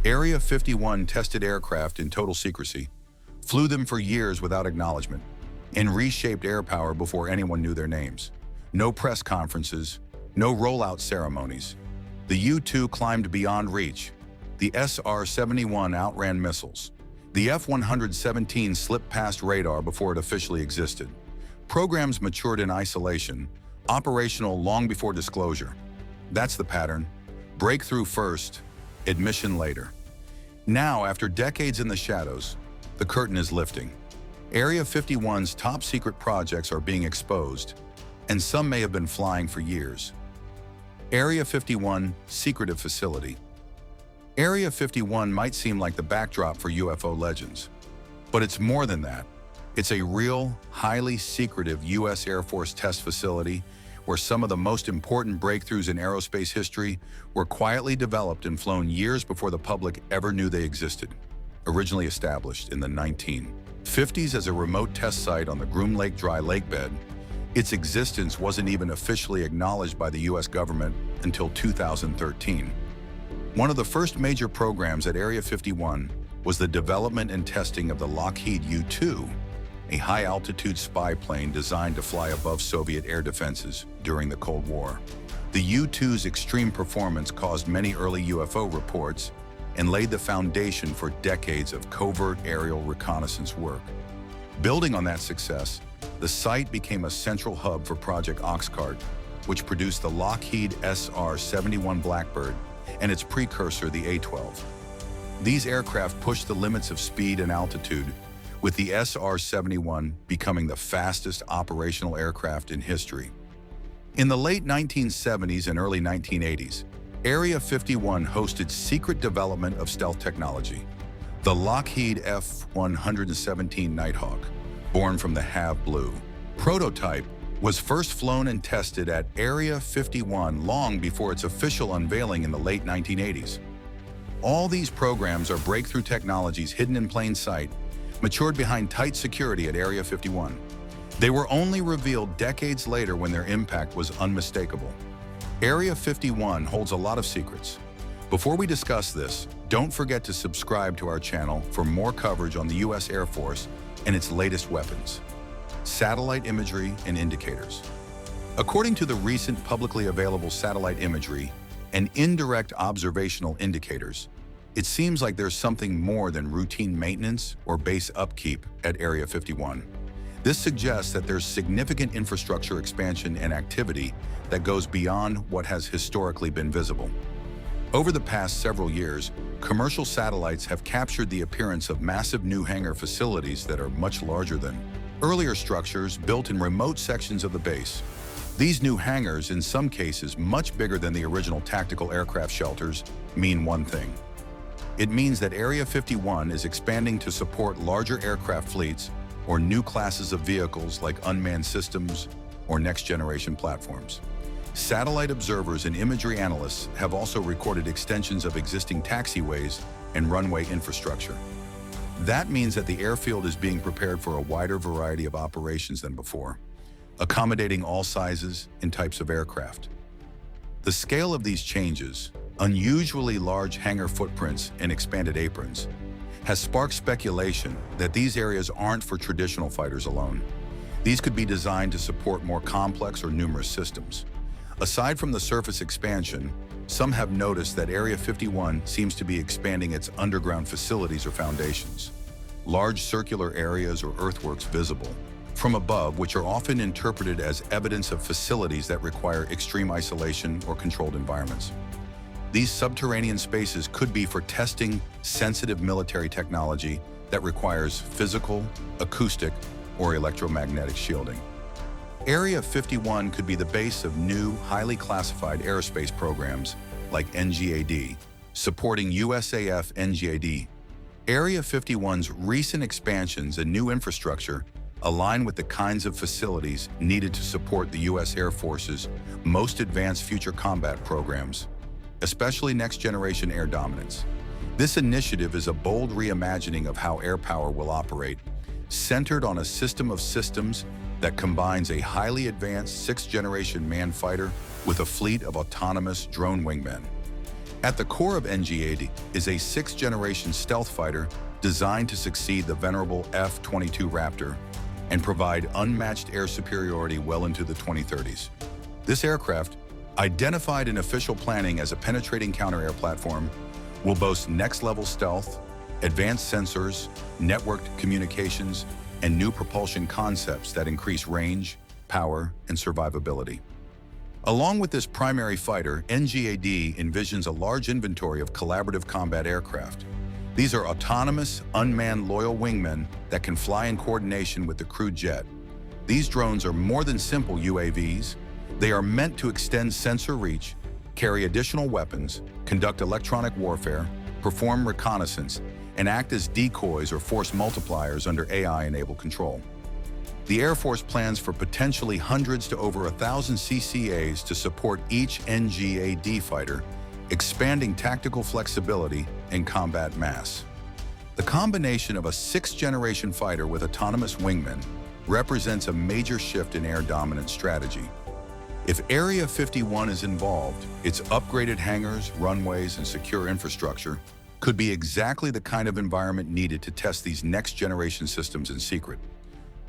Area 51 tested aircraft in total secrecy, flew them for years without acknowledgement, and reshaped air power before anyone knew their names. No press conferences, no rollout ceremonies. The U-2 climbed beyond reach. The SR71 outran missiles. The F-117 slipped past radar before it officially existed. Programs matured in isolation, operational long before disclosure. That's the pattern. Breakthrough first, admission later. Now, after decades in the shadows, the curtain is lifting. Area 51's top secret projects are being exposed, and some may have been flying for years. Area 51 Secretive Facility. Area 51 might seem like the backdrop for UFO legends, but it's more than that. It's a real, highly secretive U.S. Air Force test facility where some of the most important breakthroughs in aerospace history were quietly developed and flown years before the public ever knew they existed. Originally established in the 1950s as a remote test site on the Groom Lake dry lake bed, its existence wasn't even officially acknowledged by the U.S. government until 2013. One of the first major programs at Area 51 was the development and testing of the Lockheed U-2, a high-altitude spy plane designed to fly above Soviet air defenses during the Cold War. The U-2's extreme performance caused many early UFO reports and laid the foundation for decades of covert aerial reconnaissance work. Building on that success, the site became a central hub for Project Oxcart, which produced the Lockheed SR71 Blackbird and its precursor, the A-12. These aircraft pushed the limits of speed and altitude, with the SR-71 becoming the fastest operational aircraft in history. In the late 1970s and early 1980s, Area 51 hosted secret development of stealth technology. The Lockheed F-117 Nighthawk, born from the HAV Blue prototype, was first flown and tested at Area 51 long before its official unveiling in the late 1980s. All these programs are breakthrough technologies hidden in plain sight, matured behind tight security at Area 51. They were only revealed decades later when their impact was unmistakable. Area 51 holds a lot of secrets. Before we discuss this, don't forget to subscribe to our channel for more coverage on the U.S. Air Force and its latest weapons, satellite imagery and indicators. According to the recent publicly available satellite imagery and indirect observational indicators, it seems like there's something more than routine maintenance or base upkeep at Area 51. This suggests that there's significant infrastructure expansion and activity that goes beyond what has historically been visible. Over the past several years, commercial satellites have captured the appearance of massive new hangar facilities that are much larger than earlier structures built in remote sections of the base. These new hangars, in some cases much bigger than the original tactical aircraft shelters, mean one thing. It means that Area 51 is expanding to support larger aircraft fleets or new classes of vehicles like unmanned systems or next-generation platforms. Satellite observers and imagery analysts have also recorded extensions of existing taxiways and runway infrastructure. That means that the airfield is being prepared for a wider variety of operations than before, accommodating all sizes and types of aircraft. The scale of these changes, unusually large hangar footprints and expanded aprons, has sparked speculation that these areas aren't for traditional fighters alone. These could be designed to support more complex or numerous systems. Aside from the surface expansion, some have noticed that Area 51 seems to be expanding its underground facilities or foundations, large circular areas or earthworks visible from above, which are often interpreted as evidence of facilities that require extreme isolation or controlled environments. These subterranean spaces could be for testing sensitive military technology that requires physical, acoustic, or electromagnetic shielding. Area 51 could be the base of new, highly classified aerospace programs like NGAD, supporting USAF NGAD. Area 51's recent expansions and new infrastructure align with the kinds of facilities needed to support the U.S. Air Force's most advanced future combat programs, especially next-generation air dominance. This initiative is a bold reimagining of how air power will operate, centered on a system of systems that combines a highly advanced sixth-generation manned fighter with a fleet of autonomous drone wingmen. At the core of NG-80 is a sixth-generation stealth fighter designed to succeed the venerable F-22 Raptor and provide unmatched air superiority well into the 2030s. This aircraft, identified in official planning as a penetrating counter-air platform, will boast next-level stealth, advanced sensors, networked communications, and new propulsion concepts that increase range, power, and survivability. Along with this primary fighter, NGAD envisions a large inventory of collaborative combat aircraft. These are autonomous, unmanned loyal wingmen that can fly in coordination with the crewed jet. These drones are more than simple UAVs. They are meant to extend sensor reach, carry additional weapons, conduct electronic warfare, perform reconnaissance, and act as decoys or force multipliers under AI-enabled control. The Air Force plans for potentially hundreds to over 1,000 CCAs to support each NGAD fighter, expanding tactical flexibility and combat mass. The combination of a sixth-generation fighter with autonomous wingmen represents a major shift in air dominance strategy. If Area 51 is involved, its upgraded hangars, runways, and secure infrastructure could be exactly the kind of environment needed to test these next-generation systems in secret.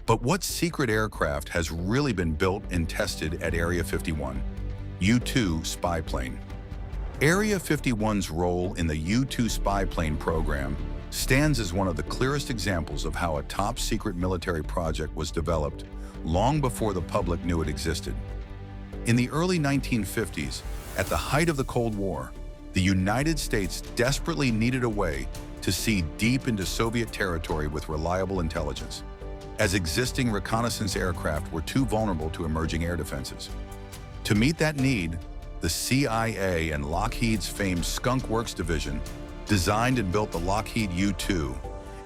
But what secret aircraft has really been built and tested at Area 51? U-2 spy plane. Area 51's role in the U-2 spy plane program stands as one of the clearest examples of how a top-secret military project was developed long before the public knew it existed. In the early 1950s, at the height of the Cold War, the United States desperately needed a way to see deep into Soviet territory with reliable intelligence, as existing reconnaissance aircraft were too vulnerable to emerging air defenses. To meet that need, the CIA and Lockheed's famed Skunk Works division designed and built the Lockheed U-2,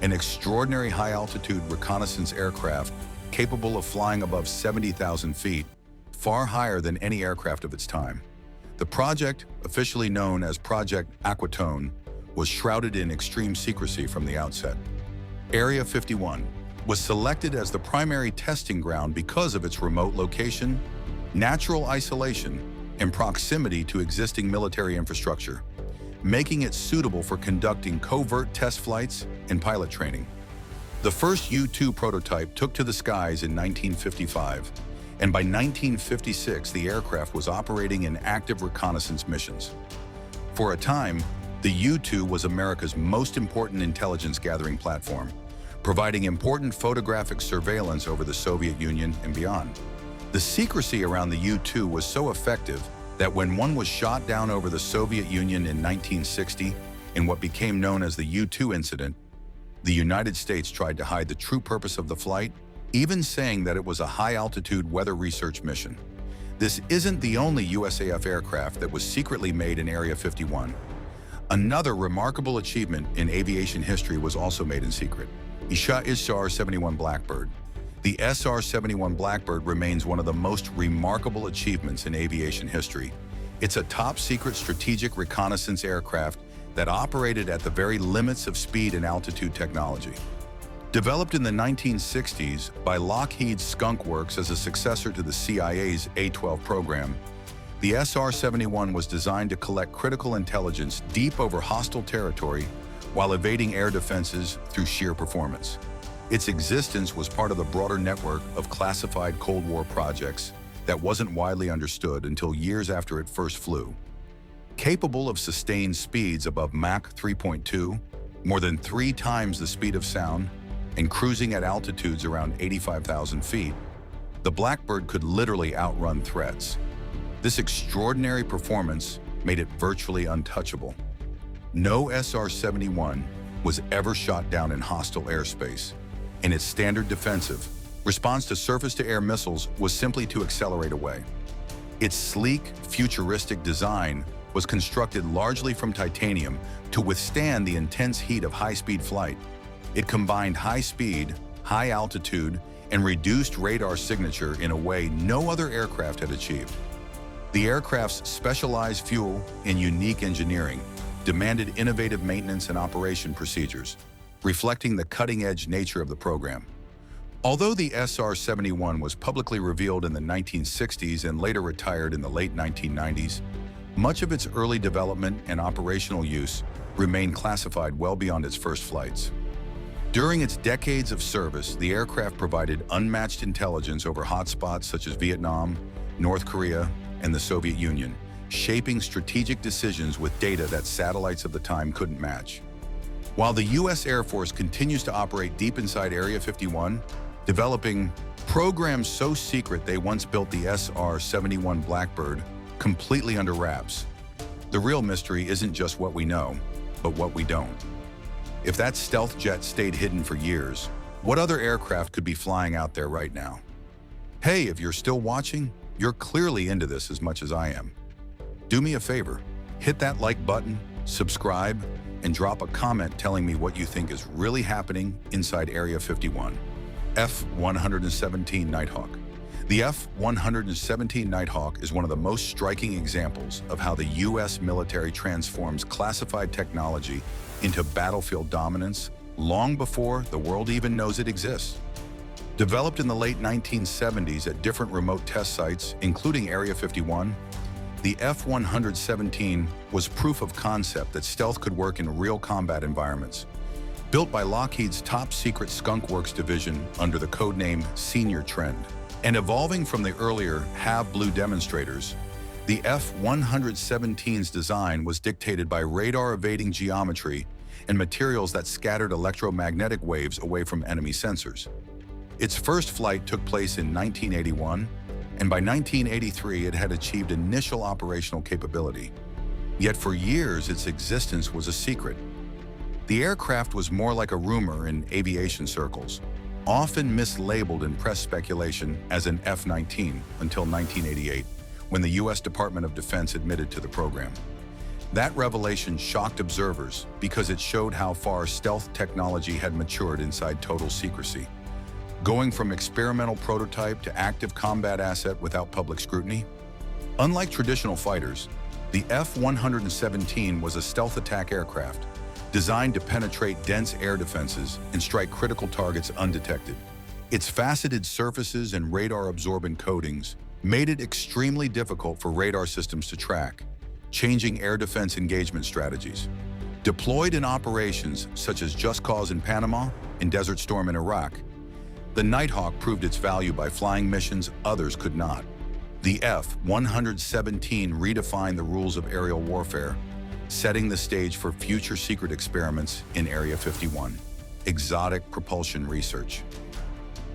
an extraordinary high-altitude reconnaissance aircraft capable of flying above 70,000 feet, far higher than any aircraft of its time. The project, officially known as Project Aquatone, was shrouded in extreme secrecy from the outset. Area 51 was selected as the primary testing ground because of its remote location, natural isolation, and proximity to existing military infrastructure, making it suitable for conducting covert test flights and pilot training. The first U-2 prototype took to the skies in 1955, and by 1956 the aircraft was operating in active reconnaissance missions. For a time, the U-2 was America's most important intelligence-gathering platform, providing important photographic surveillance over the Soviet Union and beyond. The secrecy around the U-2 was so effective that when one was shot down over the Soviet Union in 1960 in what became known as the U-2 incident, the United States tried to hide the true purpose of the flight, even saying that it was a high-altitude weather research mission. This isn't the only USAF aircraft that was secretly made in Area 51. Another remarkable achievement in aviation history was also made in secret. SR71 Blackbird. The SR71 Blackbird remains one of the most remarkable achievements in aviation history. It's a top-secret strategic reconnaissance aircraft that operated at the very limits of speed and altitude technology. Developed in the 1960s by Lockheed's Skunk Works as a successor to the CIA's A-12 program, the SR-71 was designed to collect critical intelligence deep over hostile territory while evading air defenses through sheer performance. Its existence was part of the broader network of classified Cold War projects that wasn't widely understood until years after it first flew. Capable of sustained speeds above Mach 3.2, more than 3 times the speed of sound, and cruising at altitudes around 85,000 feet, the Blackbird could literally outrun threats. This extraordinary performance made it virtually untouchable. No SR-71 was ever shot down in hostile airspace, and its standard defensive response to surface-to-air missiles was simply to accelerate away. Its sleek, futuristic design was constructed largely from titanium to withstand the intense heat of high-speed flight. It combined high speed, high altitude, and reduced radar signature in a way no other aircraft had achieved. The aircraft's specialized fuel and unique engineering demanded innovative maintenance and operation procedures, reflecting the cutting-edge nature of the program. Although the SR-71 was publicly revealed in the 1960s and later retired in the late 1990s, Much of its early development and operational use remained classified well beyond its first flights. During its decades of service, the aircraft provided unmatched intelligence over hotspots such as Vietnam, North Korea, and the Soviet Union, shaping strategic decisions with data that satellites of the time couldn't match. While the U.S. Air Force continues to operate deep inside Area 51, developing programs so secret they once built the SR71 Blackbird completely under wraps. The real mystery isn't just what we know, but what we don't. If that stealth jet stayed hidden for years, what other aircraft could be flying out there right now? Hey, if you're still watching, you're clearly into this as much as I am. Do me a favor, hit that like button, subscribe, and drop a comment telling me what you think is really happening inside Area 51. F-117 Nighthawk. The F-117 Nighthawk is one of the most striking examples of how the U.S. military transforms classified technology into battlefield dominance long before the world even knows it exists. Developed in the late 1970s at different remote test sites, including Area 51, the F-117 was proof of concept that stealth could work in real combat environments. Built by Lockheed's top-secret Skunk Works division under the codename Senior Trend, and evolving from the earlier Have Blue demonstrators, the F-117's design was dictated by radar-evading geometry and materials that scattered electromagnetic waves away from enemy sensors. Its first flight took place in 1981, and by 1983 it had achieved initial operational capability. Yet for years its existence was a secret. The aircraft was more like a rumor in aviation circles, often mislabeled in press speculation as an F-19 until 1988, when the U.S. Department of Defense admitted to the program. That revelation shocked observers because it showed how far stealth technology had matured inside total secrecy, going from experimental prototype to active combat asset without public scrutiny. Unlike traditional fighters, the F-117 was a stealth attack aircraft, designed to penetrate dense air defenses and strike critical targets undetected. Its faceted surfaces and radar-absorbent coatings made it extremely difficult for radar systems to track, changing air defense engagement strategies. Deployed in operations such as Just Cause in Panama and Desert Storm in Iraq, the Nighthawk proved its value by flying missions others could not. The F-117 redefined the rules of aerial warfare, setting the stage for future secret experiments in Area 51. Exotic propulsion research.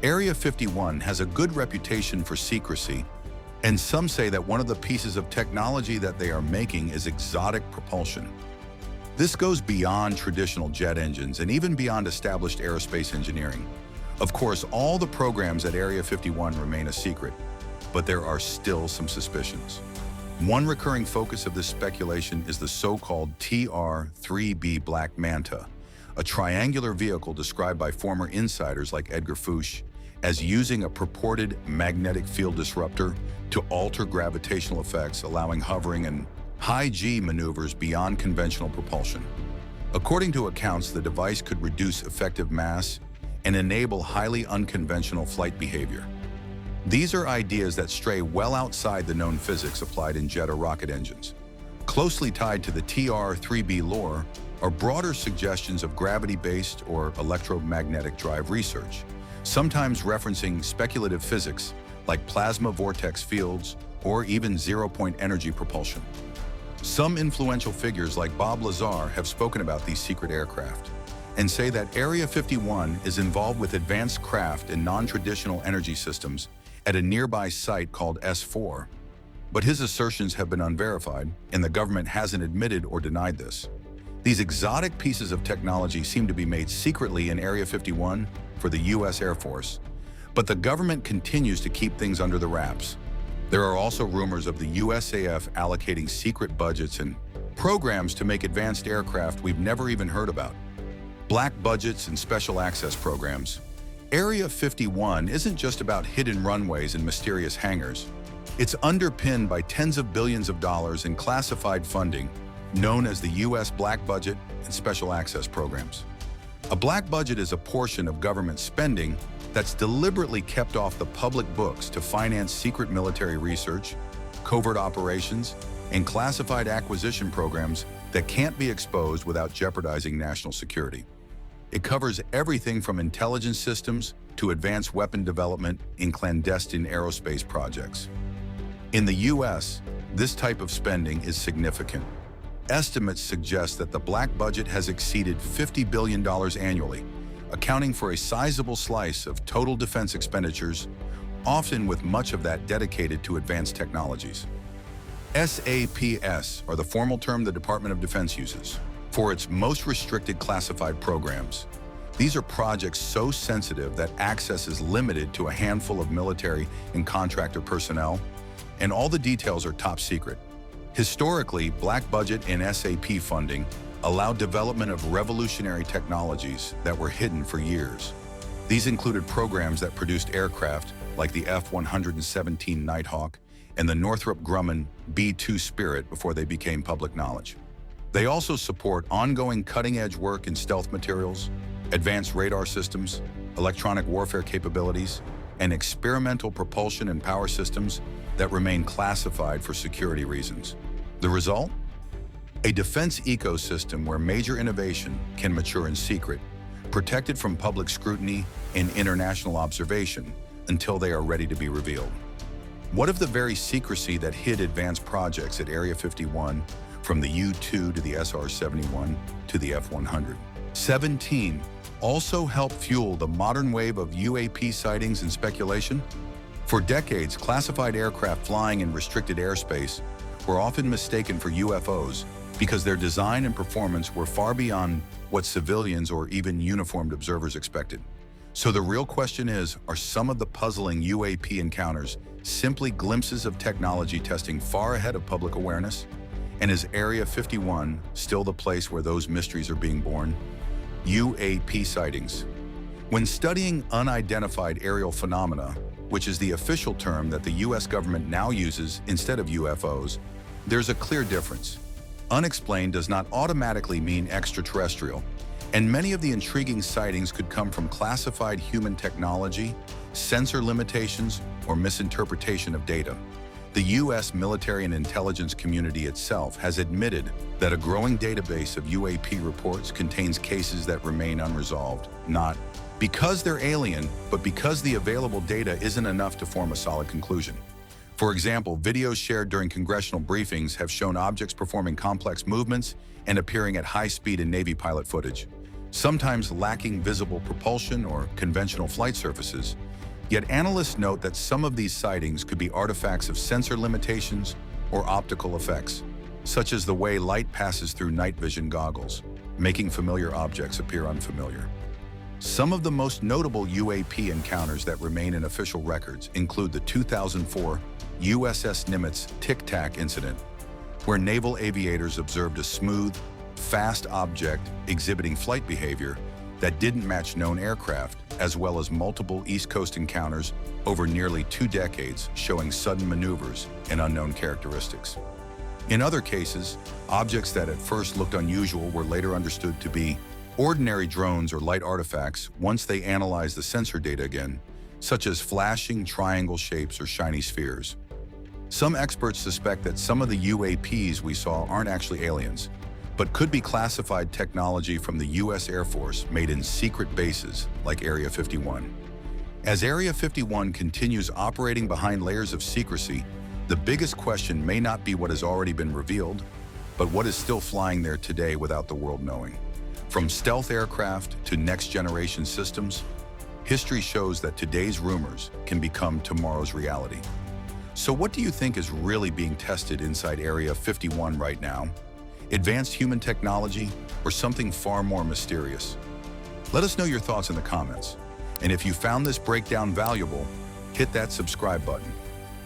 Area 51 has a good reputation for secrecy, and some say that one of the pieces of technology that they are making is exotic propulsion. This goes beyond traditional jet engines and even beyond established aerospace engineering. Of course, all the programs at Area 51 remain a secret, but there are still some suspicions. One recurring focus of this speculation is the so-called TR-3B Black Manta, a triangular vehicle described by former insiders like Edgar Fouch as using a purported magnetic field disruptor to alter gravitational effects, allowing hovering and high-G maneuvers beyond conventional propulsion. According to accounts, the device could reduce effective mass and enable highly unconventional flight behavior. These are ideas that stray well outside the known physics applied in jet or rocket engines. Closely tied to the TR-3B lore are broader suggestions of gravity-based or electromagnetic drive research, sometimes referencing speculative physics like plasma vortex fields or even zero-point energy propulsion. Some influential figures like Bob Lazar have spoken about these secret aircraft and say that Area 51 is involved with advanced craft and non-traditional energy systems at a nearby site called S4. But his assertions have been unverified, and the government hasn't admitted or denied this. These exotic pieces of technology seem to be made secretly in Area 51 for the U.S. Air Force, but the government continues to keep things under the wraps. There are also rumors of the USAF allocating secret budgets and programs to make advanced aircraft we've never even heard about. Black budgets and special access programs. Area 51 isn't just about hidden runways and mysterious hangars. It's underpinned by tens of billions of dollars in classified funding, known as the U.S. Black Budget and Special Access Programs. A black budget is a portion of government spending that's deliberately kept off the public books to finance secret military research, covert operations, and classified acquisition programs that can't be exposed without jeopardizing national security. It covers everything from intelligence systems to advanced weapon development in clandestine aerospace projects. In the U.S., this type of spending is significant. Estimates suggest that the black budget has exceeded $50 billion annually, accounting for a sizable slice of total defense expenditures, often with much of that dedicated to advanced technologies. SAPS, or the formal term the Department of Defense uses, for its most restricted classified programs. These are projects so sensitive that access is limited to a handful of military and contractor personnel, and all the details are top secret. Historically, black budget and SAP funding allowed development of revolutionary technologies that were hidden for years. These included programs that produced aircraft like the F-117 Nighthawk and the Northrop Grumman B-2 Spirit before they became public knowledge. They also support ongoing cutting-edge work in stealth materials, advanced radar systems, electronic warfare capabilities, and experimental propulsion and power systems that remain classified for security reasons. The result? A defense ecosystem where major innovation can mature in secret, protected from public scrutiny and international observation until they are ready to be revealed. What if the very secrecy that hid advanced projects at Area 51, from the U-2 to the SR71 to the F-117, also helped fuel the modern wave of UAP sightings and speculation? For decades, classified aircraft flying in restricted airspace were often mistaken for UFOs because their design and performance were far beyond what civilians or even uniformed observers expected. So the real question is, are some of the puzzling UAP encounters simply glimpses of technology testing far ahead of public awareness? And is Area 51 still the place where those mysteries are being born? UAP sightings. When studying unidentified aerial phenomena, which is the official term that the US government now uses instead of UFOs, there's a clear difference. Unexplained does not automatically mean extraterrestrial, and many of the intriguing sightings could come from classified human technology, sensor limitations, or misinterpretation of data. The US military and intelligence community itself has admitted that a growing database of UAP reports contains cases that remain unresolved, not because they're alien, but because the available data isn't enough to form a solid conclusion. For example, videos shared during congressional briefings have shown objects performing complex movements and appearing at high speed in Navy pilot footage, sometimes lacking visible propulsion or conventional flight surfaces. Yet analysts note that some of these sightings could be artifacts of sensor limitations or optical effects, such as the way light passes through night vision goggles, making familiar objects appear unfamiliar. Some of the most notable UAP encounters that remain in official records include the 2004 USS Nimitz Tic Tac incident, where naval aviators observed a smooth, fast object exhibiting flight behavior that didn't match known aircraft, as well as multiple East Coast encounters over nearly 2 decades showing sudden maneuvers and unknown characteristics. In other cases, objects that at first looked unusual were later understood to be ordinary drones or light artifacts once they analyzed the sensor data again, such as flashing triangle shapes or shiny spheres. Some experts suspect that some of the UAPs we saw aren't actually aliens, but could be classified technology from the US Air Force made in secret bases like Area 51. As Area 51 continues operating behind layers of secrecy, the biggest question may not be what has already been revealed, but what is still flying there today without the world knowing. From stealth aircraft to next-generation systems, history shows that today's rumors can become tomorrow's reality. So what do you think is really being tested inside Area 51 right now? Advanced human technology, or something far more mysterious? Let us know your thoughts in the comments. And if you found this breakdown valuable, hit that subscribe button.